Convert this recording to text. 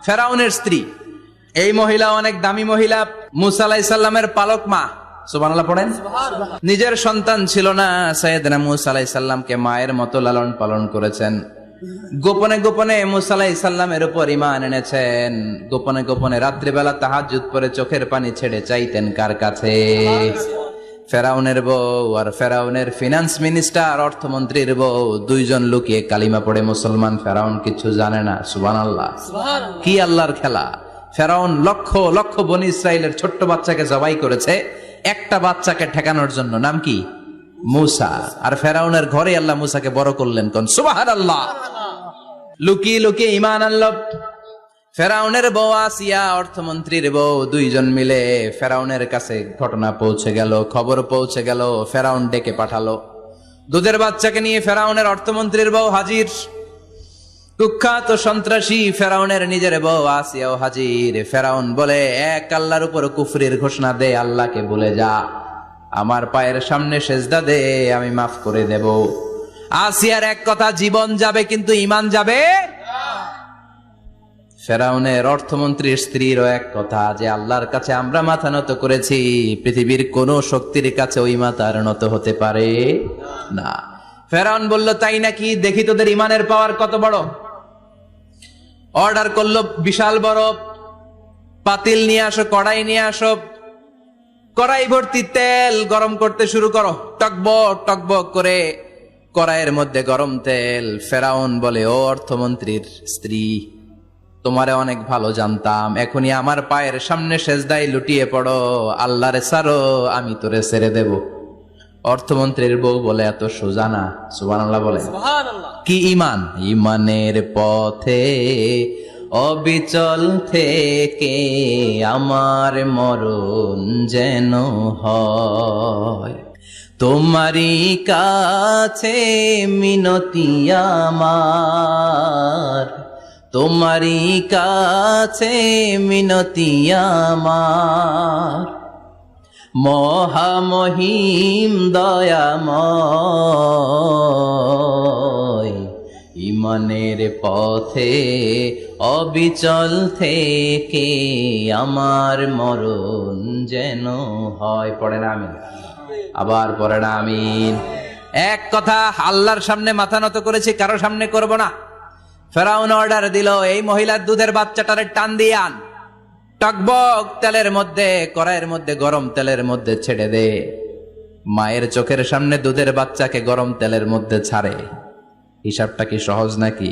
ফেরাউনের স্ত্রী। এই মহিলা অনেক দামি মহিলা, মুসা আলাইহিস সালামের পালক মা। সুবহানাল্লাহ পড়েন। নিজের সন্তান ছিল না, সাইয়েদনা মুসা আলাইহিস সালামকে মায়ের মতো লালন পালন করেছেন। গোপনে গোপনে মুসা আলাইহিস সালামের উপর ঈমান এনেছেন। গোপনে গোপনে রাত্রিবেলা তাহাজ্জুদ পড়ে চোখের পানি ছেড়ে চাইতেন কার কাছে? ফেরাউনের বউ আর ফেরাউনের ফিনান্স মিনিস্টার, অর্থমন্ত্রীর বউ, দুইজন লুকিয়ে কালিমা পড়ে মুসলমান। ফেরাউন কিছু জানে না। সুবহানাল্লাহ। কি আল্লাহর খেলা! ফেরাউন লক্ষ লক্ষ বনি ইসরাইলের ছোট্ট বাচ্চাকে জবাই করেছে একটা বাচ্চাকে ঠেকানোর জন্য। নাম কি? মুসা। আর ফেরাউনের ঘরে আল্লাহ মুসাকে বড় করলেন। কোন সুবহানাল্লাহ। লুকিয়ে লুকিয়ে ঈমান আনলো। ফেরাউনের বউ আসিয়া, অর্থমন্ত্রীর বউ, দুইজন মিলে ফেরাউনের কাছে ঘটনা পৌঁছে গেল, খবর পৌঁছে গেল। ফেরাউন ডেকে পাঠালো। দুধের বাচ্চাকে নিয়ে ফেরাউনের অর্থমন্ত্রীর বউ হাজির। কুখ্যাত সন্ত্রাসী ফেরাউনের নিজের বউ আসিয়াও হাজির। ফেরাউন বলে, এক আল্লাহর উপর কুফরির ঘোষণা দে, আল্লাহকে বলে যা, আমার পায়ের সামনে সেজদা দে, আমি মাফ করে দেব। আসিয়ার এক কথা, জীবন যাবে কিন্তু ঈমান যাবে। ফেরাউনের অর্থমন্ত্রীর স্ত্রীরও এক কথা, যে আল্লাহর কাছে আমরা মাথা নত করেছি, পৃথিবীর কোন শক্তির কাছে ওই মাথার নত হতে পারে না। ফেরাউন বলল, তাই নাকি? দেখি তোদের ঈমানের পাওয়ার কত বড়। অর্ডার করলো, বিশাল বড় পাতিল নিয়ে আসো, কড়াই নিয়ে আসো, কড়াই ভর্তি তেল গরম করতে শুরু করো। টকবক টকবক করে কড়াইয়ের মধ্যে গরম তেল। ফেরাউন বলে, ও অর্থমন্ত্রীর স্ত্রী, তোমারে অনেক ভালো জানতাম, এখনই আমার পায়ের সামনে সেজদায় লুটিয়ে পড়ো, আল্লাহরে ছাড়ো, আমি তোরে ছেড়ে দেব। অর্থমন্ত্রীর বউ বলে, এত সোজা না। সুবহানাল্লাহ বলে। কি ঈমান? ঈমানের পথে অবিচল থেকে আমার মরণ যেন হয়, তোমারই কাছে মিনতি আমার, তোমারই কাছে মিনতি আমার, মহামহিম দয়াময়, ঈমানের পথে অবিচল থেকে আমার মরণ যেন হয়। পড়েন আমিন। আবার পড়েন আমিন। এক কথা, আল্লাহর সামনে মাথা নত করেছি, কারো সামনে করব না। ফেরাউন অর্ডার দিল, এই মহিলার দুধের বাচ্চাটারে টান দিয়ে আন, টকবক তেলের মধ্যে, কড়াইয়ের মধ্যে গরম তেলের মধ্যে ছেড়ে দে। মায়ের চোখের সামনে দুধের বাচ্চাকে গরম তেলের মধ্যে ছাড়ে। হিসাবটা কি সহজ নাকি?